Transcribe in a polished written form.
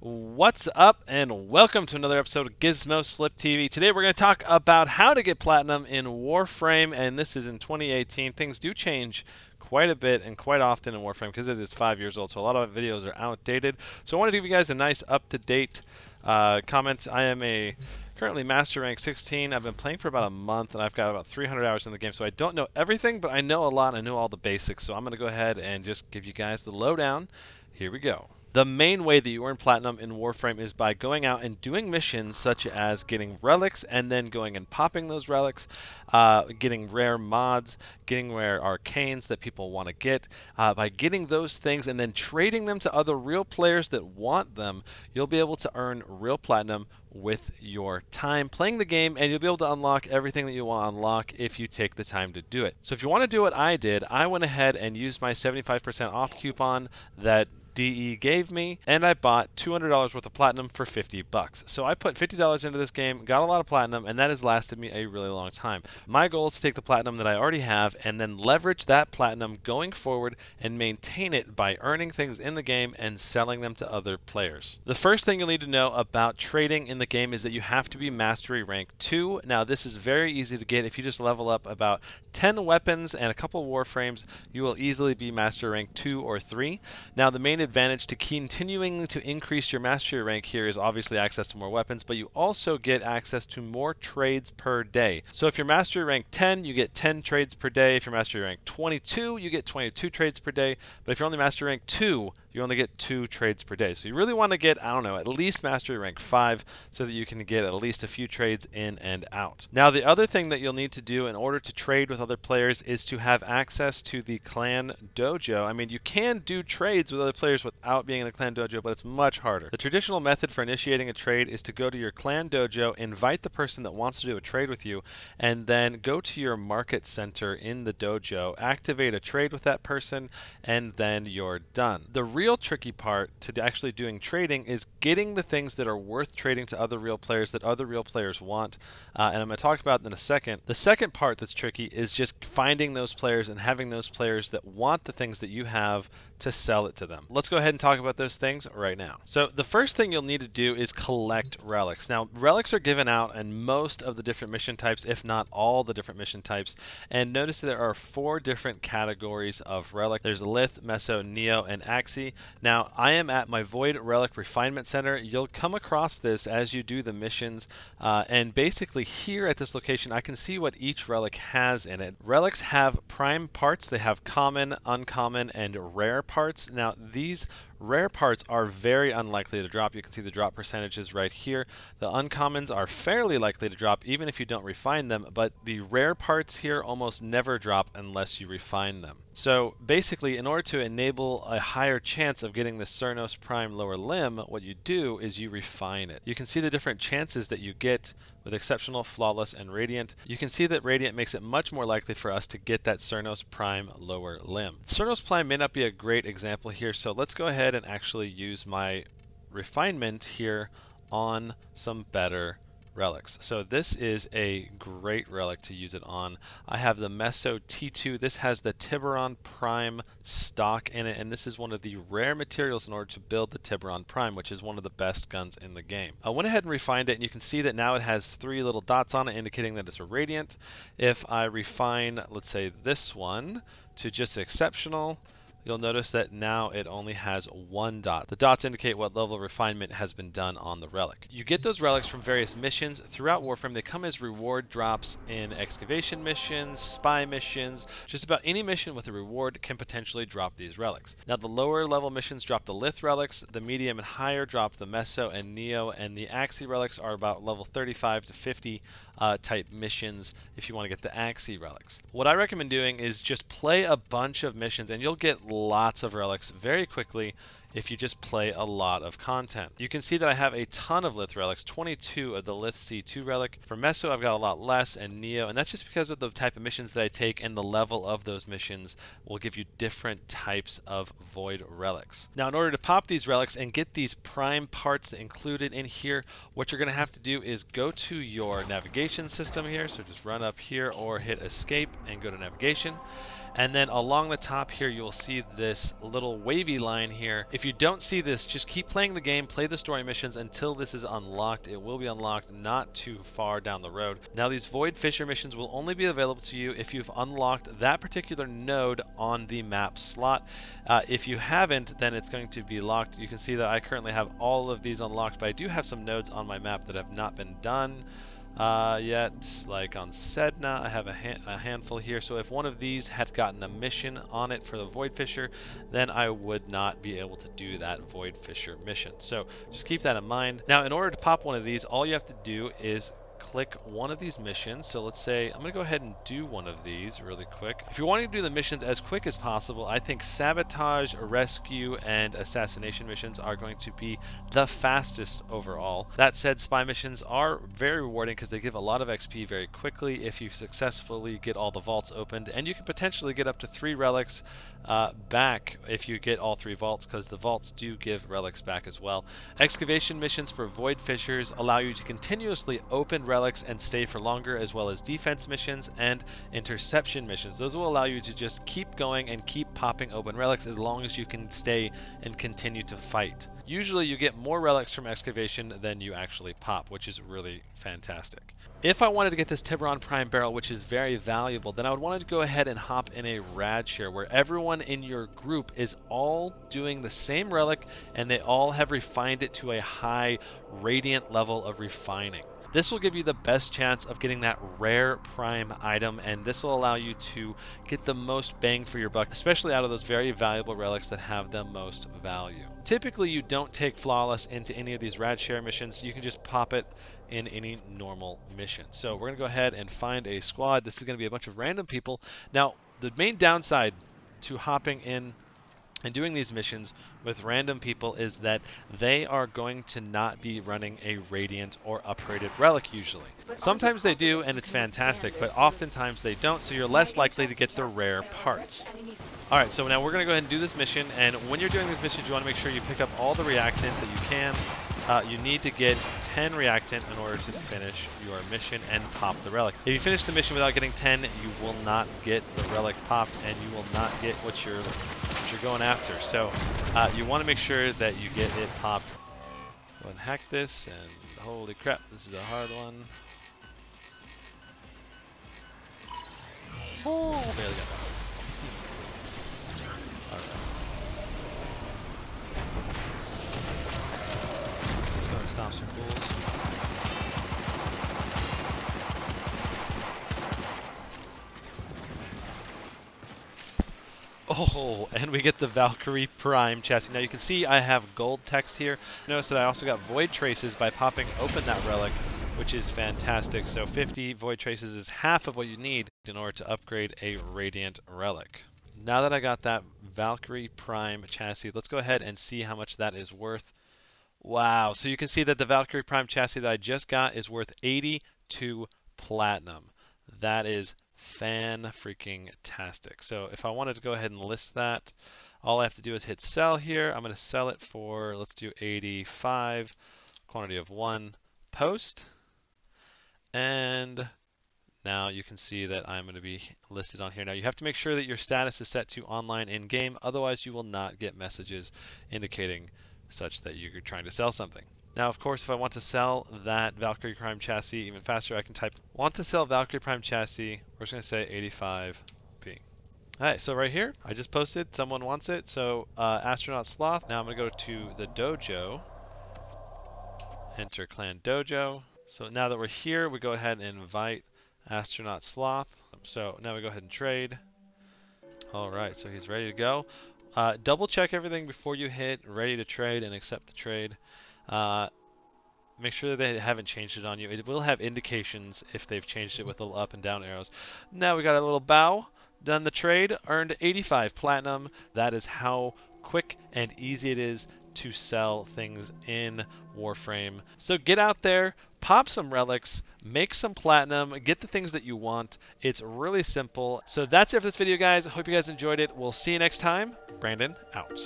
What's up, and welcome to another episode of Gizmo Slip TV. Today we're going to talk about how to get platinum in Warframe, and this is in 2018. Things do change quite a bit and quite often in Warframe because it is 5 years old, so a lot of videos are outdated. So I wanted to give you guys a nice up-to-date comment. I am currently Master Rank 16. I've been playing for about a month, and I've got about 300 hours in the game, so I don't know everything, but I know a lot. I know all the basics, so I'm going to go ahead and just give you guys the lowdown. Here we go. The main way that you earn platinum in Warframe is by going out and doing missions such as getting relics and then going and popping those relics, getting rare mods, getting rare arcanes that people want to get. By getting those things and then trading them to other real players that want them, you'll be able to earn real platinum with your time playing the game, and you'll be able to unlock everything that you want to unlock if you take the time to do it. So if you want to do what I did, I went ahead and used my 75% off coupon that DE gave me, and I bought $200 worth of platinum for 50 bucks. So I put $50 into this game, got a lot of platinum, and that has lasted me a really long time. My goal is to take the platinum that I already have and then leverage that platinum going forward and maintain it by earning things in the game and selling them to other players. The first thing you'll need to know about trading in the game is that you have to be Mastery Rank 2. Now this is very easy to get. If you just level up about 10 weapons and a couple warframes, you will easily be Master Rank 2 or 3. Now the main advantage to continuing to increase your mastery rank here is obviously access to more weapons, but you also get access to more trades per day. So if you're mastery rank 10, you get 10 trades per day. If you're mastery rank 22, you get 22 trades per day. But if you're only mastery rank 2, you only get 2 trades per day. So you really want to get, I don't know, at least mastery rank 5 so that you can get at least a few trades in and out. Now the other thing that you'll need to do in order to trade with other players is to have access to the clan dojo. I mean, you can do trades with other players without being in the clan dojo, but it's much harder. The traditional method for initiating a trade is to go to your clan dojo, invite the person that wants to do a trade with you, and then go to your market center in the dojo, activate a trade with that person, and then you're done. The real tricky part to actually doing trading is getting the things that are worth trading to other real players that other real players want, and I'm going to talk about it in a second. The second part that's tricky is just finding those players and having those players that want the things that you have to sell it to them. Let's go ahead and talk about those things right now. So the first thing you'll need to do is collect relics. Now relics are given out in most of the different mission types, if not all the different mission types, and notice there are 4 different categories of relic. There's Lith, Meso, Neo, and Axii. Now I am at my Void Relic Refinement Center. You'll come across this as you do the missions, and basically here at this location I can see what each relic has in it. Relics have prime parts. They have common, uncommon, and rare parts. Now these rare parts are very unlikely to drop. You can see the drop percentages right here. The uncommons are fairly likely to drop even if you don't refine them, but the rare parts here almost never drop unless you refine them. So basically, in order to enable a higher chance of getting the Cernos Prime lower limb, what you do is you refine it. You can see the different chances that you get with Exceptional, Flawless, and Radiant. You can see that Radiant makes it much more likely for us to get that Cernos Prime lower limb. Cernos Prime may not be a great example here, so let's go ahead and actually use my refinement here on some better relics. So this is a great relic to use it on. I have the Meso T2. This has the Tiburon Prime stock in it, and this is one of the rare materials in order to build the Tiburon Prime, which is one of the best guns in the game. I went ahead and refined it, and you can see that now it has 3 little dots on it indicating that it's a Radiant. If I refine, let's say this one to just Exceptional, you'll notice that now it only has 1 dot. The dots indicate what level of refinement has been done on the relic. You get those relics from various missions throughout Warframe. They come as reward drops in excavation missions, spy missions. Just about any mission with a reward can potentially drop these relics. Now the lower level missions drop the Lith relics, the medium and higher drop the Meso and Neo, and the Axii relics are about level 35 to 50 type missions if you want to get the Axii relics. What I recommend doing is just play a bunch of missions and you'll get lots of relics very quickly if you just play a lot of content. You can see that I have a ton of Lith relics, 22 of the Lith C2 relic. For Meso, I've got a lot less, and Neo, and that's just because of the type of missions that I take, and the level of those missions will give you different types of Void relics. Now, in order to pop these relics and get these prime parts included in here, what you're going to have to do is go to your navigation system here, so just run up here or hit escape and go to navigation. And then along the top here, you will see see this little wavy line here. If you don't see this, just keep playing the game, play the story missions until this is unlocked. It will be unlocked not too far down the road. Now these Void Fissure missions will only be available to you if you've unlocked that particular node on the map slot. If you haven't, then it's going to be locked. You can see that I currently have all of these unlocked, but I do have some nodes on my map that have not been done yet, like on Sedna. I have a handful here, so if one of these had gotten a mission on it for the Void Fissure, then I would not be able to do that Void Fissure mission. So just keep that in mind. Now in order to pop one of these, all you have to do is click one of these missions. So let's say I'm going to go ahead and do one of these really quick. If you're wanting to do the missions as quick as possible, I think Sabotage, Rescue, and Assassination missions are going to be the fastest overall. That said, spy missions are very rewarding because they give a lot of XP very quickly if you successfully get all the vaults opened, and you can potentially get up to 3 relics back if you get all 3 vaults, because the vaults do give relics back as well. Excavation missions for Void Fissures allow you to continuously open relics and stay for longer, as well as defense missions and interception missions. Those will allow you to just keep going and keep popping open relics as long as you can stay and continue to fight. Usually you get more relics from excavation than you actually pop, which is really fantastic. If I wanted to get this Tiburon Prime barrel, which is very valuable, then I would want to go ahead and hop in a rad share where everyone in your group is all doing the same relic and they all have refined it to a high radiant level of refining. This will give you the best chance of getting that rare prime item, and this will allow you to get the most bang for your buck, especially out of those very valuable relics that have the most value. Typically you don't take flawless into any of these rad share missions. You can just pop it in any normal mission. So we're going to go ahead and find a squad. This is going to be a bunch of random people. Now the main downside to hopping in and doing these missions with random people is that they are going to not be running a radiant or upgraded relic usually. Sometimes they do and it's fantastic, but oftentimes they don't, so you're less likely to get the rare parts. Alright, so now we're going to go ahead and do this mission, and when you're doing these missions you want to make sure you pick up all the reactant that you can. You need to get 10 reactant in order to finish your mission and pop the relic. If you finish the mission without getting 10, you will not get the relic popped, and you will not get what you're going after. So you want to make sure that you get it popped. Go ahead and hack this, and holy crap, this is a hard one. Oh, barely got that. Alright. Just go and stomp some fools. Oh, and we get the Valkyrie Prime chassis. Now you can see I have gold text here. Notice that I also got void traces by popping open that relic, which is fantastic. So 50 void traces is half of what you need in order to upgrade a radiant relic. Now that I got that Valkyrie Prime chassis, let's go ahead and see how much that is worth. Wow, so you can see that the Valkyrie Prime chassis that I just got is worth 82 platinum. That is fan-freaking-tastic. So if I wanted to go ahead and list that, all I have to do is hit sell here. I'm going to sell it for, let's do 85, quantity of 1, post. And now you can see that I'm going to be listed on here. Now you have to make sure that your status is set to online in-game, otherwise you will not get messages indicating such that you're trying to sell something. Now, of course, if I want to sell that Valkyrie Prime chassis even faster, I can type want to sell Valkyrie Prime chassis. We're just going to say 85p. Alright, so right here, I just posted, someone wants it. So Astronaut Sloth. Now I'm going to go to the dojo, enter clan dojo. So now that we're here, we go ahead and invite Astronaut Sloth. So now we go ahead and trade. Alright, so he's ready to go. Double check everything before you hit ready to trade and accept the trade. Make sure that they haven't changed it on you. It will have indications if they've changed it with little up and down arrows. Now we got a little bow. Done the trade. Earned 85 platinum. That is how quick and easy it is to sell things in Warframe. So get out there, pop some relics, make some platinum, get the things that you want. It's really simple. So that's it for this video, guys. I hope you guys enjoyed it. We'll see you next time. Brandon out.